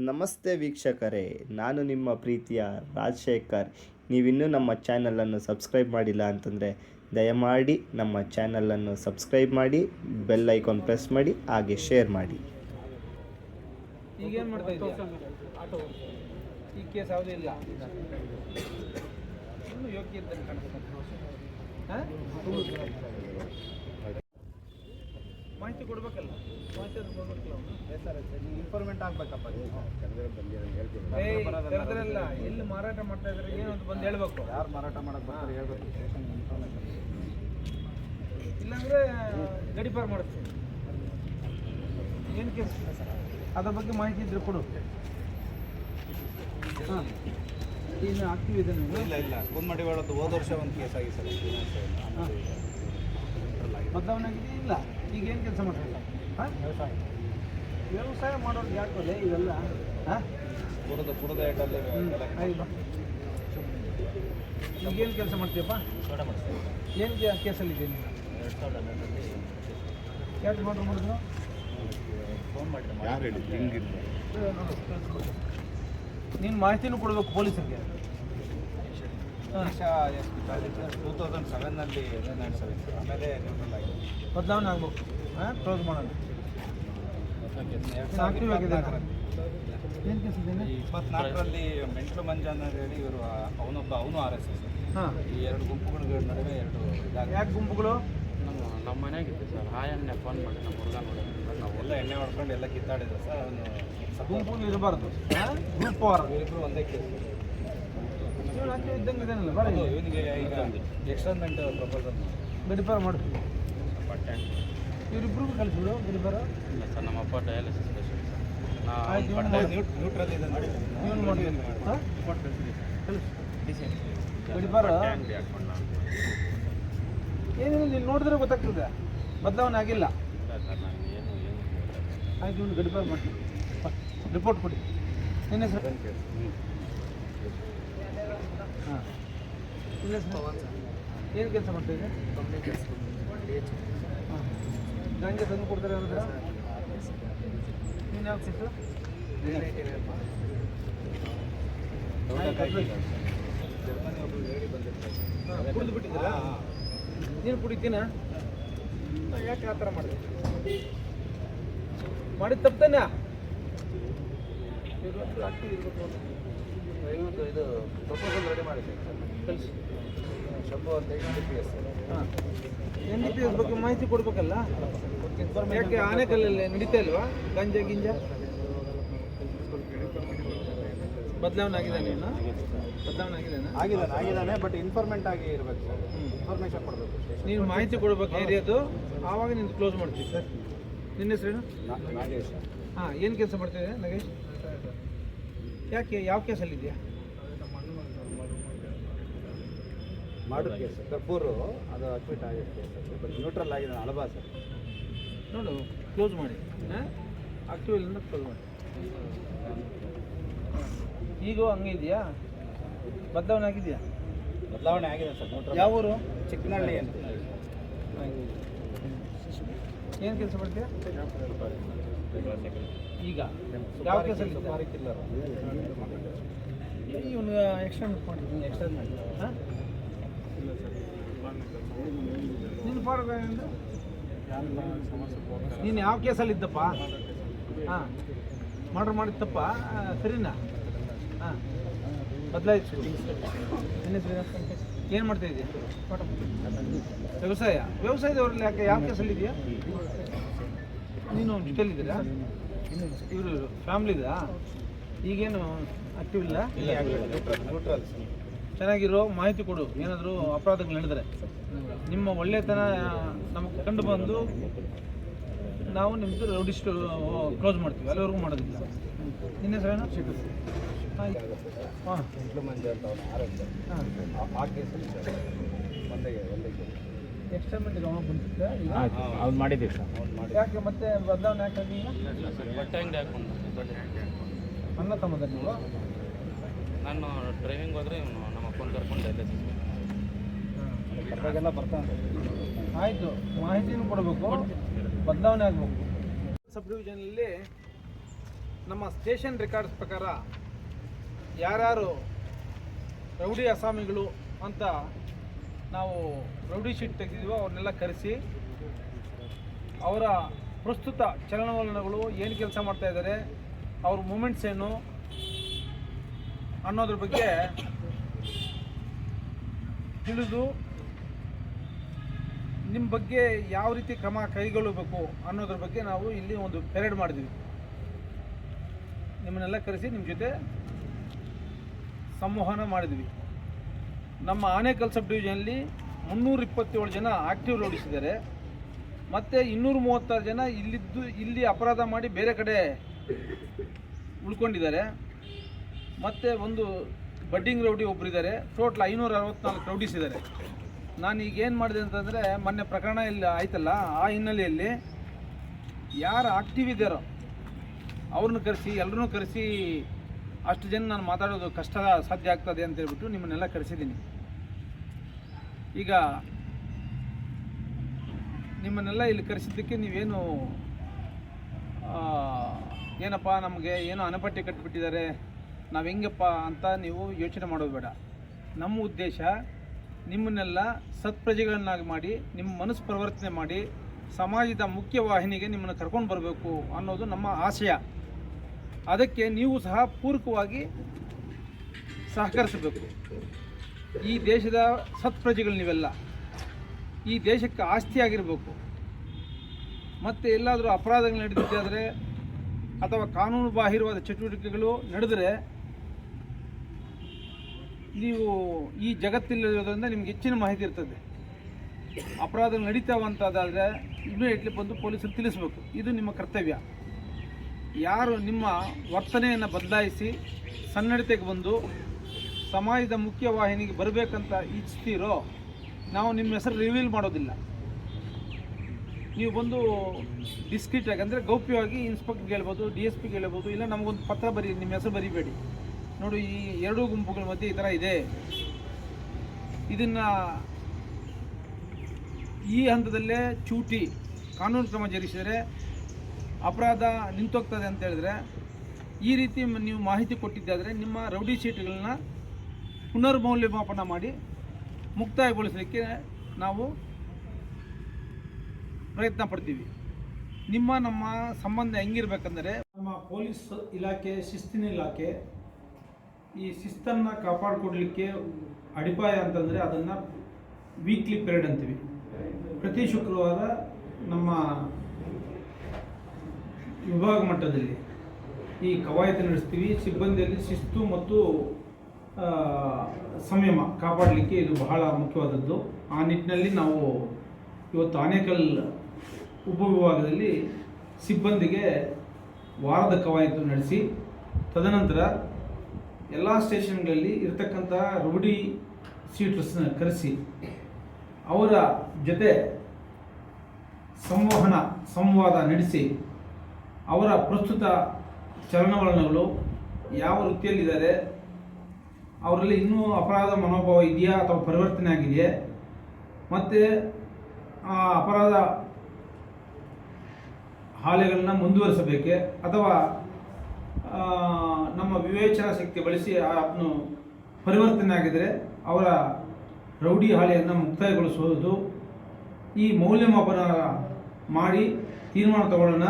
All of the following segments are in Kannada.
ನಮಸ್ತೆ ವೀಕ್ಷಕರೇ, ನಾನು ನಿಮ್ಮ ಪ್ರೀತಿಯ ರಾಜಶೇಖರ್. ನೀವಿನ್ನೂ ನಮ್ಮ ಚಾನಲನ್ನು ಸಬ್ಸ್ಕ್ರೈಬ್ ಮಾಡಿಲ್ಲ ಅಂತಂದರೆ ದಯಮಾಡಿ ನಮ್ಮ ಚಾನಲನ್ನು ಸಬ್ಸ್ಕ್ರೈಬ್ ಮಾಡಿ, ಬೆಲ್ ಐಕಾನ್ ಪ್ರೆಸ್ ಮಾಡಿ, ಹಾಗೆ ಶೇರ್ ಮಾಡಿ. ಈಗೇನು ಮಾಡ್ತಾ ಇದ್ದೀಯ? ಆಟೋ ಈ ಕೇಸ್ ಯಾವುದೂ ಇಲ್ಲ, ಇನ್ನೂ ಯೋಗ್ಯ ಇದ್ದಂಗೆ ಕಾಣಿಸ್ತದೆ. ಮಾಹಿತಿ ಕೊಡ್ಬೇಕಲ್ಲ, ಮಾಹಿತಿ ಅದು ಕೊಡ್ಬೇಕಲ್ಲ. ಇನ್ಫಾರ್ಮೆಂಟ್ ಆಗಬೇಕಪ್ಪ. ಕರೆದ್ರಲ್ಲ, ಎಲ್ಲಿ ಮಾರಾಟ ಮಾಡ್ತಾ ಇದ್ದಾರೆ ಏನು ಅಂತ ಬಂದು ಹೇಳ್ಬೇಕು. ಯಾರು ಮಾರಾಟ ಮಾಡಕ್ಕೆ ಬರ್ತಾರೆ ಹೇಳ್ಬೇಕು. ಇಲ್ಲಾಂದರೆ ಗಡಿಪಾರು ಮಾಡ್ತೀವಿ. ಏನು ಕೇಸ್ ಅದ್ರ ಬಗ್ಗೆ ಮಾಹಿತಿ ಇದ್ರೆ ಕೊಡು. ಹಾಂ, ಇನ್ನು ಆಕ್ಟಿವ್ ಇದೆ ನೀವು? ಇಲ್ಲ ಕುಂದಮಡಿ ಒಳದ್ದು ಹೋದ ವರ್ಷ ಒಂದು ಕೇಸ್ ಆಗಿ ಸರ್. ಹಾಂ, ಬದಲಾವಣೆ ಆಗಿದೆ. ಇಲ್ಲ, ಈಗ ಏನು ಕೆಲಸ ಮಾಡ್ತಿಲ್ಲ? ಹಾಂ, ವ್ಯವಸಾಯ ಮಾಡೋರು ಯಾಕಲ್ಲ ಇವೆಲ್ಲ? ಹಾಂ, ಪುರದ ಐಟಲ್ಲಿ ಆಯ್ತು. ಈಗೇನು ಕೆಲಸ ಮಾಡ್ತೀಯಪ್ಪ? ಏನು ಕೇಸಲ್ಲಿದೆ ನೀನು? 2014 ಯಾಕೆ ಮಾಡಿದ್ರು? ಫೋನ್ ಮಾಡಿದ್ರೆ ಯಾರು ಹೇಳಿ ಹಿಂಗಿಲ್ಲ. ನೀನು ಮಾಹಿತಿನೂ ಕೊಡಬೇಕು ಪೊಲೀಸರಿಗೆ. 2007ನಲ್ಲಿ ಆಮೇಲೆ ಬದಲಾವಣೆ ಆಗ್ಬೇಕು. ಹಾಂ, ಕ್ಲೋಸ್ ಮಾಡೋಣ. ಆಕ್ಟಿವ್ ಆಗಿದೆ. ಏನು ಕೇಸ್ ಇದೆ? 24ರಲ್ಲಿ ಮೆಂಟ್ಲು ಮಂಜಾನ ಹೇಳಿ ಇವರು ಅವನು RSS. ಹಾಂ, ಈ ಎರಡು ಗುಂಪುಗಳ ನಡುವೆ ಎರಡು ಯಾಕೆ ಗುಂಪುಗಳು? ನಮ್ಮ ಮನೆಯಾಗಿತ್ತು ಸರ್. ಎಣ್ಣೆ ಫೋನ್ ಮಾಡಿ ನಮ್ಮ ಹುಡುಗ ನೋಡಿ ನಾವೆಲ್ಲ ಎಣ್ಣೆ ಹೊಡ್ಕೊಂಡು ಎಲ್ಲ ಕಿತ್ತಾಡಿದ್ರು ಸರ್. ಅವನು ಗುಂಪುಗಳು ಇರಬಾರ್ದು. ಗ್ರೂಪ್ ವಾರ್ ಇಬ್ಬರು ಒಂದೇ ಕೇಸ್. ಇವನು ಆಕ್ಟಿವ್ ಇದ್ದಂಗೆ ಇದ್ದಾನಲ್ಲ, ಬರೀ ಇವನಿಗೆ ಈಗ ಎಕ್ಸ್ಟರ್ಮೆಂಟ್ ಪ್ರಪೋಸಲ್ ಗಡಿಪಾರು ಮಾಡ್ತೀವಿ. ಇವರಿಬ್ಬರಿಗೂ ಕಳಿಸ್ಬಿಡು ಗಡಿಪಾರು. ಇಲ್ಲ ಸರ್, ನಮ್ಮ ಅಪ್ಪ ಡಯಾಲಿಸಿಸ್ ಪೇಷಂಟ್ ಸರ್. ಆಯ್ತು, ನ್ಯೂಟ್ರಲ್ ಇದೆ ನೋಡಿ. ಇವನು ಮಾಡಿ. ಹಾಂ, ಗಡಿಪಾರು ಅಂಗಡಿ ಹಾಕೊಂಡು ನಾನು ಏನಿಲ್ಲ, ನೀನು ನೋಡಿದ್ರೆ ಗೊತ್ತಾಗ್ತದೆ ಬದಲಾವಣೆ ಆಗಿಲ್ಲ. ಇಲ್ಲ ಸರ್, ನಾನು ಏನು ಆಯ್ತು, ಇವನು ಗಡಿಪಾರು ಮಾಡ್ತೀನಿ. ರಿಪೋರ್ಟ್ ಕೊಡಿ. ನಿನ್ನ ಹೆಸರು? ಹಾಂ, ನಿನ್ನ ಹೆಸರು? ಏನು ಕೆಲಸ ಮಾಡ್ತಾಯಿದ್ದೆ? ಹಾಂ, ಗಂಗೆ ತಂದು ಕೊಡ್ತಾರೆ ಹೇಳಿದ್ರೆ ನೀನು ಯಾವ ಕೇಸು? ಕುಡಿದು ಬಿಟ್ಟಿದ್ದೀರಾ? ನೀನು ಕುಡಿತೀನ? ಯಾಕೆ ಆ ಥರ ಮಾಡಿದೆ? ಮಾಡಿದ ತಪ್ಪಾನೆ. ಇದು ಪ್ರಪೋಸಲ್ ರೆಡಿ ಮಾಡಿದ್ದೆ ಕಳಿಸಿ. ಶಂಭು ಅಂತ NDPS. ಹಾಂ, NDPS ಬಗ್ಗೆ ಮಾಹಿತಿ ಕೊಡ್ಬೇಕಲ್ಲ. ಯಾಕೆ ಆನೆಕಲ್ಲಲ್ಲಿ ನಡೀತಾ ಇಲ್ವಾ ಗಾಂಜಾ ಗಿಂಜಾ? ಬದಲಾವಣೆ ಆಗಿದೆ. ನೀನು ಬದಲಾವಣೆ ಆಗಿದ್ದಾನೆ ಬಟ್ ಇನ್ಫಾರ್ಮೆಂಟ್ ಆಗಿ ಇರಬೇಕು ಸರ್. ಇನ್ಫಾರ್ಮೇಷನ್ ಕೊಡಬೇಕು. ನೀನು ಮಾಹಿತಿ ಕೊಡ್ಬೇಕು ಏರಿಯಾದು, ಆವಾಗ ನೀನು ಕ್ಲೋಸ್ ಮಾಡ್ತೀವಿ ಸರ್. ನಿನ್ನ ಹೆಸರೇನು? ನಾಗೇಶ್. ಹಾಂ, ಏನು ಕೆಲಸ ಮಾಡ್ತಿದ್ದೆ ನಾಗೇಶ್? ಯಾಕೆ ಯಾವ ಕೇಸಲ್ಲಿದೆಯಾ? ಮಾಡು ಕೇಸ್ ಕರ್ಪೂರು ಅದು ಅಡ್ಮಿಟ್ ಆಗಿದೆ ಕೇಸ್. ಬಟ್ ನ್ಯೂಟ್ರಲ್ ಆಗಿದೆ ಅಳಬಾ ಸರ್. ನೋಡು, ಕ್ಲೋಸ್ ಮಾಡಿ. ಹಾಂ, ಆಕ್ಟಿವ್ ಇಲ್ಲಿಂದ ಕ್ಲೋಸ್ ಮಾಡಿ. ಈಗ ಹಂಗೆ ಇದೆಯಾ? ಬದಲಾವಣೆ ಆಗಿದೆಯಾ? ಬದಲಾವಣೆ ಆಗಿದೆ ಸರ್. ನ್ಯೂಟ್ರಲ್. ಯಾವ ಊರು? ಚಿಕ್ಕನಹಳ್ಳಿ ಅಂತ. ಏನು ಕೆಲಸ ಮಾಡ್ತೀಯಾ ಈಗ? ಯಾವ ಕೇಸಲ್ಲಿ? ಸುಮಾರು ಕಿಲ್ಲರ್. ಇವನು ಎಕ್ಸ್ಟೆಂಡ್ ಮಾಡಿದ್ದೀನಿ. ಎಕ್ಸ್ಟೆಂಡ್ ಮಾಡಿ. ಹಾಂ, ನೀನು ಫಾರ್ಮ್ ನೀನು ಯಾವ ಕೇಸಲ್ಲಿ ಇದ್ದಪ್ಪ? ಹಾಂ, ಮರ್ಡರ್ ಮಾಡಿದ್ದಪ್ಪ, ಸರಿನಾ? ಹಾಂ, ಬದಲಾಯಿಸು. ಏನು ಮಾಡ್ತಾ ಇದೆಯಾ? ವ್ಯವಸಾಯದವ್ರಲ್ಲಿ ಯಾಕೆ ಯಾವ ಕೇಸಲ್ಲಿದೆಯಾ? ನೀನು ಜೊತೆಲಿದ್ದೀರಾ? ಇವರು ಫ್ಯಾಮ್ಲಿದಾ? ಈಗೇನು ಆಕ್ಟಿವ್ ಇಲ್ಲ? ನ್ಯೂಟ್ರಲ್. ಚೆನ್ನಾಗಿರೋ ಮಾಹಿತಿ ಕೊಡು. ಏನಾದರೂ ಅಪರಾಧಗಳು ನಡೆದರೆ ನಿಮ್ಮ ಒಳ್ಳೆಯತನ ನಮಗೆ ಕಂಡು ಬಂದು ನಾವು ನಿಮ್ಮದು ರೌಡಿಸ್ಟ್ ಕ್ಲೋಸ್ ಮಾಡ್ತೀವಿ. ಅಲ್ಲಿವರೆಗೂ ಮಾಡೋದಿಲ್ಲ. ನಿನ್ನ ಹೆಸರೇನು? ಆಯ್ತು. ಹಾಂ, ಮೆಂಟ್ಲು ಮಂಜು ಅಂತ ಅವನು RSS. ಹಾಂ, ಆ ಕೇಸಲ್ಲಿ ಸರ್ ಒಂದೇ ಎಕ್ಸ್ಟರ್ಮೆಂಟಿಗೆ ಅವನು ಬಂದಿದ್ದೆ. ಅವ್ನು ಮಾಡಿದ್ದೀವಿ ಸರ್. ಯಾಕೆ ಮತ್ತೆ ಬದಲಾವಣೆ ಯಾಕೆ ಆಗಿಲ್ಲ? ಬಟ್ಟೆ ಅಂಗಡಿ ಹಾಕೊಂಡು ಅನ್ನ ತಮ್ಮದ ನೀವು? ನಾನು ಡ್ರೈವಿಂಗ್ ಹೋದರೆ ಇವನು ನಮ್ಮ ಅಪ್ಪನ ಕರ್ಕೊಂಡು ಡಯಾಲಿಸಿಸ್. ಪರವಾಗಿಲ್ಲ ಬರ್ತಾನೆ. ಆಯಿತು, ಮಾಹಿತಿನೂ ಕೊಡಬೇಕು, ಬದಲಾವಣೆ ಆಗಬೇಕು. ಸಬ್ ಡಿವಿಷನಲ್ಲಿ ನಮ್ಮ ಸ್ಟೇಷನ್ ರೆಕಾರ್ಡ್ಸ್ ಪ್ರಕಾರ ಯಾರ್ಯಾರು ರೌಡಿ ಅಸಾಮಿಗಳು ಅಂತ ನಾವು ರೌಡಿ ಶೀಟ್ ತೆಗೆದಿದ್ವೋ ಅವ್ರನ್ನೆಲ್ಲ ಕರೆಸಿ ಅವರ ಪ್ರಸ್ತುತ ಚಲನವಲನಗಳು ಏನು ಕೆಲಸ ಮಾಡ್ತಾ ಇದ್ದಾರೆ, ಅವ್ರ ಮೂಮೆಂಟ್ಸ್ ಏನು ಅನ್ನೋದ್ರ ಬಗ್ಗೆ ತಿಳಿದು ನಿಮ್ಮ ಬಗ್ಗೆ ಯಾವ ರೀತಿ ಕ್ರಮ ಕೈಗೊಳ್ಳಬೇಕು ಅನ್ನೋದ್ರ ಬಗ್ಗೆ ನಾವು ಇಲ್ಲಿ ಒಂದು ಪೆರೇಡ್ ಮಾಡಿದ್ವಿ. ನಿಮ್ಮನ್ನೆಲ್ಲ ಕರೆಸಿ ನಿಮ್ಮ ಜೊತೆ ಸಂವಹನ ಮಾಡಿದ್ವಿ. ನಮ್ಮ ಆನೇಕಲ್ ಸಬ್ ಡಿವಿಷನಲ್ಲಿ 327 ಜನ ಆಕ್ಟಿವ್ ರೌಡೀಸ್ ಇದ್ದಾರೆ, ಮತ್ತು 236 ಜನ ಇಲ್ಲಿ ಅಪರಾಧ ಮಾಡಿ ಬೇರೆ ಕಡೆ ಉಳ್ಕೊಂಡಿದ್ದಾರೆ, ಮತ್ತು ಒಂದು ಬಡ್ಡಿಂಗ್ ರೌಡಿ ಒಬ್ಬರಿದ್ದಾರೆ. ಟೋಟಲ್ 564 ರೌಡೀಸ್ ಇದ್ದಾರೆ. ನಾನು ಈಗ ಏನು ಮಾಡಿದೆ ಅಂತಂದರೆ, ಮೊನ್ನೆ ಪ್ರಕರಣ ಇಲ್ಲಿ ಆಯ್ತಲ್ಲ, ಆ ಹಿನ್ನೆಲೆಯಲ್ಲಿ ಯಾರು ಆಕ್ಟಿವ್ ಇದ್ದಾರೋ ಅವ್ರನ್ನ ಕರೆಸಿ, ಎಲ್ಲರನ್ನೂ ಕರೆಸಿ, ಅಷ್ಟು ಜನ ನಾನು ಮಾತಾಡೋದು ಕಷ್ಟ ಸಾಧ್ಯ ಆಗ್ತದೆ ಅಂತ ಹೇಳ್ಬಿಟ್ಟು ನಿಮ್ಮನ್ನೆಲ್ಲ ಕರೆಸಿದ್ದೀನಿ. ಈಗ ನಿಮ್ಮನ್ನೆಲ್ಲ ಇಲ್ಲಿ ಕರೆಸಿದ್ದಕ್ಕೆ ನೀವೇನು ಏನಪ್ಪ ನಮಗೆ ಏನೋ ಅನಪಟ್ಟಿ ಕಟ್ಟಿಬಿಟ್ಟಿದ್ದಾರೆ, ನಾವು ಹೆಂಗಪ್ಪ ಅಂತ ನೀವು ಯೋಚನೆ ಮಾಡೋದು ಬೇಡ. ನಮ್ಮ ಉದ್ದೇಶ ನಿಮ್ಮನ್ನೆಲ್ಲ ಸತ್ಪ್ರಜೆಗಳನ್ನಾಗಿ ಮಾಡಿ, ನಿಮ್ಮ ಮನಸ್ಸು ಪರಿವರ್ತನೆ ಮಾಡಿ, ಸಮಾಜದ ಮುಖ್ಯ ವಾಹಿನಿಗೆ ನಿಮ್ಮನ್ನು ಕರ್ಕೊಂಡು ಬರಬೇಕು ಅನ್ನೋದು ನಮ್ಮ ಆಶಯ. ಅದಕ್ಕೆ ನೀವು ಸಹ ಪೂರಕವಾಗಿ ಸಹಕರಿಸಬೇಕು. ಈ ದೇಶದ ಸತ್ಪ್ರಜೆಗಳು ನೀವೆಲ್ಲ, ಈ ದೇಶಕ್ಕೆ ಆಸ್ತಿಯಾಗಿರಬೇಕು. ಮತ್ತು ಎಲ್ಲಾದರೂ ಅಪರಾಧಗಳು ನಡೆದಿದ್ದಾದರೆ ಅಥವಾ ಕಾನೂನು ಬಾಹಿರವಾದ ಚಟುವಟಿಕೆಗಳು ನಡೆದರೆ ನೀವು ಈ ಜಗತ್ತಿಲ್ಲಿರೋದ್ರಿಂದ ನಿಮ್ಗೆ ಹೆಚ್ಚಿನ ಮಾಹಿತಿ ಇರ್ತದೆ. ಅಪರಾಧಗಳು ನಡೀತಾವಂತಾದರೆ ಇಮಿಡಿಯೇಟ್ಲಿ ಬಂದು ಪೊಲೀಸರು ತಿಳಿಸ್ಬೇಕು. ಇದು ನಿಮ್ಮ ಕರ್ತವ್ಯ. ಯಾರು ನಿಮ್ಮ ವರ್ತನೆಯನ್ನು ಬದಲಾಯಿಸಿ ಸನ್ನಡತೆಗೆ ಬಂದು ಸಮಾಜದ ಮುಖ್ಯ ವಾಹಿನಿಗೆ ಬರಬೇಕಂತ ಇಚ್ಛಿಸ್ತೀರೋ, ನಾವು ನಿಮ್ಮ ಹೆಸರು ರಿವೀಲ್ ಮಾಡೋದಿಲ್ಲ. ನೀವು ಬಂದು ಡಿಸ್ಕ್ರೀಟಾಗಿ ಅಂದರೆ ಗೌಪ್ಯವಾಗಿ ಇನ್ಸ್ಪೆಕ್ಟರ್ಗೆ ಹೇಳ್ಬೋದು, DSPಗೆ ಹೇಳ್ಬೋದು, ಇಲ್ಲ ನಮಗೊಂದು ಪತ್ರ ಬರೀ, ನಿಮ್ಮ ಹೆಸರು ಬರೀಬೇಡಿ. ನೋಡಿ, ಈ ಎರಡೂ ಗುಂಪುಗಳ ಮಧ್ಯೆ ಈ ಥರ ಇದೆ, ಇದನ್ನು ಈ ಹಂತದಲ್ಲೇ ಚೂಟಿ ಕಾನೂನು ಕ್ರಮ ಜರುಗಿಸಿದರೆ ಅಪರಾಧ ನಿಂತೋಗ್ತದೆ ಅಂತ ಹೇಳಿದ್ರೆ, ಈ ರೀತಿ ನೀವು ಮಾಹಿತಿ ಕೊಟ್ಟಿದ್ದಾದರೆ ನಿಮ್ಮ ರೌಡಿ ಶೀಟ್ಗಳನ್ನ ಪುನರ್ಮೌಲ್ಯಮಾಪನ ಮಾಡಿ ಮುಕ್ತಾಯಗೊಳಿಸಲಿಕ್ಕೆ ನಾವು ಪ್ರಯತ್ನ ಪಡ್ತೀವಿ. ನಮ್ಮ ಸಂಬಂಧ ಹೆಂಗಿರ್ಬೇಕಂದರೆ, ನಮ್ಮ ಪೊಲೀಸ್ ಇಲಾಖೆ ಶಿಸ್ತಿನ ಇಲಾಖೆ. ಈ ಶಿಸ್ತನ್ನು ಕಾಪಾಡಿಕೊಡ್ಲಿಕ್ಕೆ ಅಡಿಪಾಯ ಅಂತಂದರೆ ಅದನ್ನು ವೀಕ್ಲಿ ಪೀರಿಯಡ್ ಅಂತೀವಿ. ಪ್ರತಿ ಶುಕ್ರವಾರ ನಮ್ಮ ವಿಭಾಗ ಮಟ್ಟದಲ್ಲಿ ಈ ಕವಾಯತು ನಡೆಸ್ತೀವಿ. ಸಿಬ್ಬಂದಿಯಲ್ಲಿ ಶಿಸ್ತು ಮತ್ತು ಸಂಯಮ ಕಾಪಾಡಲಿಕ್ಕೆ ಇದು ಬಹಳ ಮುಖ್ಯವಾದದ್ದು. ಆ ನಿಟ್ಟಿನಲ್ಲಿ ನಾವು ಇವತ್ತು ಆನೇಕಲ್ ಉಪವಿಭಾಗದಲ್ಲಿ ಸಿಬ್ಬಂದಿಗೆ ವಾರದ ಕವಾಯತು ನಡೆಸಿ, ತದನಂತರ ಎಲ್ಲ ಸ್ಟೇಷನ್ಗಳಲ್ಲಿ ಇರ್ತಕ್ಕಂಥ ರೌಡಿ ಶೀಟರ್ಸ್ನ ಕರೆಸಿ ಅವರ ಜೊತೆ ಸಂವಾದ ನಡೆಸಿ ಅವರ ಪ್ರಸ್ತುತ ಚಲನವಲನಗಳು ಯಾವ ವೃತ್ತಿಯಲ್ಲಿದ್ದಾರೆ, ಅವರಲ್ಲಿ ಇನ್ನೂ ಅಪರಾಧ ಮನೋಭಾವ ಇದೆಯಾ ಅಥವಾ ಪರಿವರ್ತನೆ ಆಗಿದೆಯೇ, ಮತ್ತು ಆ ಅಪರಾಧ ಹಾಲೆಗಳನ್ನ ಮುಂದುವರಿಸಬೇಕೆ ಅಥವಾ ನಮ್ಮ ವಿವೇಚನಾ ಶಕ್ತಿ ಬಳಸಿ ಅದನ್ನು ಪರಿವರ್ತನೆ ಆಗಿದರೆ ಅವರ ರೌಡಿ ಹಾಲೆಯನ್ನು ಮುಕ್ತಾಯಗೊಳಿಸುವುದು, ಈ ಮೌಲ್ಯಮಾಪನ ಮಾಡಿ ತೀರ್ಮಾನ ತಗೊಳ್ಳೋಣ.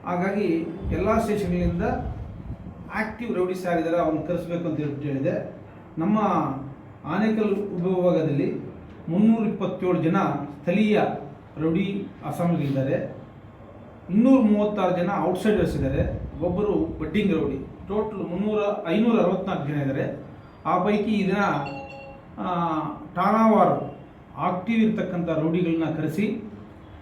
ಹಾಗಾಗಿ ಎಲ್ಲ ಸ್ಟೇಷನ್ಗಳಿಂದ ಆಕ್ಟಿವ್ ರೌಡೀಸ್ ಯಾರಿದ್ದಾರೆ ಅವ್ರನ್ನ ಕರೆಸಬೇಕು ಅಂತ ಹೇಳಿದೆ. ನಮ್ಮ ಆನೇಕಲ್ ಉಪವಿಭಾಗದಲ್ಲಿ 327 ಜನ ಸ್ಥಳೀಯ ರೌಡಿ ಅಸಾಮಿಗಳಿದ್ದಾರೆ, 236 ಜನ ಔಟ್ಸೈಡರ್ಸ್ ಇದ್ದಾರೆ, ಒಬ್ಬರು ಬಡ್ಡಿಂಗ್ ರೌಡಿ. ಟೋಟಲ್ 564 ಜನ ಇದ್ದಾರೆ. ಆ ಪೈಕಿ ಈ ದಿನ ಠಾಣಾವಾರು ಆಕ್ಟಿವ್ ಇರ್ತಕ್ಕಂಥ ರೌಡಿಗಳನ್ನ ಕರೆಸಿ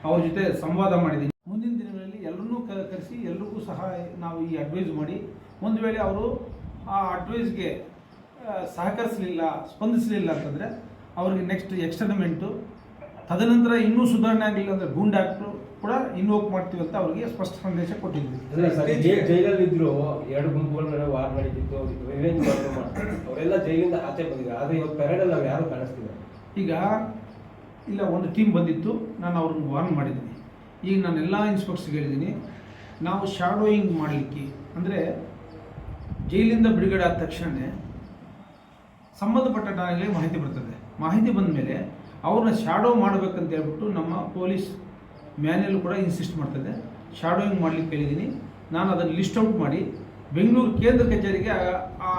ಅವ್ರ ಜೊತೆ ಸಂವಾದ ಮಾಡಿದ್ದೀನಿ. ಮುಂದಿನ ದಿನಗಳಲ್ಲಿ ಎಲ್ಲರನ್ನೂ ಕರೆಸಿ ಎಲ್ರಿಗೂ ಸಹ ನಾವು ಈ ಅಡ್ವೈಸ್ ಮಾಡಿ, ಒಂದು ವೇಳೆ ಅವರು ಆ ಅಡ್ವೈಸ್ಗೆ ಸಹಕರಿಸಲಿಲ್ಲ, ಸ್ಪಂದಿಸಲಿಲ್ಲ ಅಂತಂದರೆ ಅವ್ರಿಗೆ ನೆಕ್ಸ್ಟ್ ಎಕ್ಸ್ಟರ್ನಮೆಂಟು, ತದನಂತರ ಇನ್ನೂ ಸುಧಾರಣೆ ಆಗಲಿಲ್ಲ ಅಂದರೆ ಗೂಂಡ್ ಆ್ಯಕ್ಟು ಕೂಡ ಇನ್ವೋಕ್ ಮಾಡ್ತೀವಿ ಅಂತ ಅವರಿಗೆ ಸ್ಪಷ್ಟ ಸಂದೇಶ ಕೊಟ್ಟಿದ್ವಿ. ಜೈಲಲ್ಲಿ ಇದ್ರು 2 ಗುಂಪುಗಳ ನಡುವೆ ವಾರ್ ನಡೀತಿತ್ತು, ರಿವೆಂಜ್ ಮಾಡ್ತಾರೆ, ಅವರೆಲ್ಲ ಜೈಲಿಂದ ಆಚೆ ಬಂದಿದ್ದಾರೆ. ಆದರೆ ಇವತ್ತು ಪೆರೇಡಲ್ಲಿ ನಾವು ಯಾರು ಕಾಣಿಸ್ತಿಲ್ಲ. ಈಗ ಇಲ್ಲ, ಒಂದು ಟೀಮ್ ಬಂದಿತ್ತು, ನಾನು ಅವ್ರನ್ನ ವಾರ್ನ್ ಮಾಡಿದ್ದೀನಿ. ಈಗ ನಾನು ಎಲ್ಲ ಇನ್ಸ್ಪೆಕ್ಟರ್ಸ್ಗೆ ಹೇಳಿದ್ದೀನಿ, ನಾವು ಶಾಡೋಯಿಂಗ್ ಮಾಡಲಿಕ್ಕೆ ಅಂದರೆ ಜೈಲಿಂದ ಬಿಡುಗಡೆ ಆದ ತಕ್ಷಣ ಸಂಬಂಧಪಟ್ಟ ಠಾಣೆಗಳಿಗೆ ಮಾಹಿತಿ ಬರ್ತದೆ. ಮಾಹಿತಿ ಬಂದ ಮೇಲೆ ಅವ್ರನ್ನ ಶಾಡೋ ಮಾಡಬೇಕಂತ ಹೇಳ್ಬಿಟ್ಟು ನಮ್ಮ ಪೊಲೀಸ್ ಮ್ಯಾನ್ಯಲ್ ಕೂಡ ಇನ್ಸಿಸ್ಟ್ ಮಾಡ್ತದೆ. ಶಾಡೋಯಿಂಗ್ ಮಾಡಲಿಕ್ಕೆ ಹೇಳಿದ್ದೀನಿ. ನಾನು ಅದನ್ನು ಲಿಸ್ಟ್ ಔಟ್ ಮಾಡಿ ಬೆಂಗಳೂರು ಕೇಂದ್ರ ಕಚೇರಿಗೆ ಆ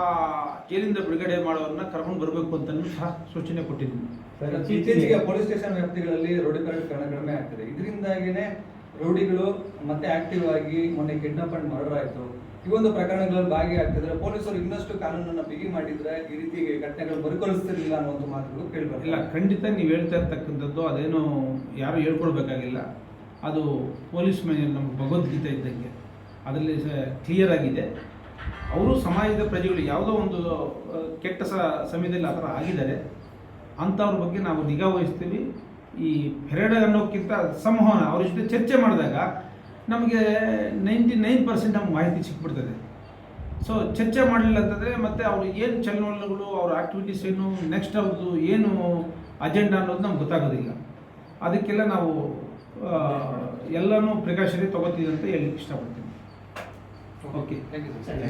ಜೈಲಿಂದ ಬಿಡುಗಡೆ ಮಾಡೋರನ್ನ ಕರ್ಕೊಂಡು ಬರಬೇಕು ಅಂತ ಸಹ ಸೂಚನೆ ಕೊಟ್ಟಿದ್ದೀನಿ. ಇತ್ತೀಚೆಗೆ ಪೊಲೀಸ್ ಸ್ಟೇಷನ್ ವ್ಯಾಪ್ತಿಗಳಲ್ಲಿ ರೌಡಿಕರಣ ಕಡಿಮೆ ಆಗ್ತದೆ. ಇದರಿಂದಾಗಿನೇ ರೌಡಿಗಳು ಮತ್ತೆ ಆಕ್ಟಿವ್ ಆಗಿ ಮೊನ್ನೆ ಕಿಡ್ನಾಪ್ ಅಂಡ್ ಮರ್ಡರ್ ಆಯಿತು. ಈ ಒಂದು ಪ್ರಕರಣಗಳಲ್ಲಿ ಭಾಗಿಯಾಗ್ತಿದ್ರೆ ಪೊಲೀಸರು ಇನ್ನಷ್ಟು ಕಾನೂನನ್ನು ಬಿಗಿ ಮಾಡಿದ್ರೆ ಈ ರೀತಿ ಘಟನೆಗಳು ಮರುಕಳಿಸ್ತಿರಲಿಲ್ಲ ಅನ್ನೋ ಮಾತುಗಳು ಕೇಳಿಬರ್ತಾರೆ. ಇಲ್ಲ, ಖಂಡಿತ ನೀವು ಹೇಳ್ತಾ ಇರ್ತಕ್ಕಂಥದ್ದು ಅದೇನು ಯಾರು ಹೇಳ್ಕೊಡ್ಬೇಕಾಗಿಲ್ಲ. ಅದು ಪೊಲೀಸ್ ಮೇಲೆ ನಮಗೆ ಭಗವದ್ಗೀತೆ ಇದ್ದಂಗೆ ಅದರಲ್ಲಿ ಕ್ಲಿಯರ್ ಆಗಿದೆ. ಅವರು ಸಮಾಜದ ಪ್ರಜೆಗಳು ಯಾವುದೋ ಒಂದು ಕೆಟ್ಟ ಸಮಯದಲ್ಲಿ ಆ ಥರ ಆಗಿದ್ದಾರೆ ಅಂಥವ್ರ ಬಗ್ಗೆ ನಾವು ನಿಗಾ ವಹಿಸ್ತೀವಿ. ಈ ಪೆರೇಡ್ ಅನ್ನೋಕ್ಕಿಂತ ಸಂವಹನ ಅವ್ರ ಜೊತೆ ಚರ್ಚೆ ಮಾಡಿದಾಗ ನಮಗೆ 99% ನಮ್ಗೆ ಮಾಹಿತಿ ಸಿಕ್ಬಿಡ್ತದೆ. ಸೊ ಚರ್ಚೆ ಮಾಡಲಿಲ್ಲ ಅಂತಂದರೆ ಮತ್ತು ಅವರು ಏನು ಚಲನವಲನಗಳು, ಅವ್ರ ಆ್ಯಕ್ಟಿವಿಟೀಸ್ ಏನು, ನೆಕ್ಸ್ಟ್ ಅವ್ರದ್ದು ಏನು ಅಜೆಂಡಾ ಅನ್ನೋದು ನಮ್ಗೆ ಗೊತ್ತಾಗೋದಿಲ್ಲ. ಅದಕ್ಕೆಲ್ಲ ನಾವು ಎಲ್ಲನೂ ಪ್ರಿಕಾಷನರಿ ತೊಗೋತೀವಿ ಅಂತ ಹೇಳಲಿಕ್ಕೆ ಇಷ್ಟಪಡ್ತೀನಿ. Okay, thank you sir.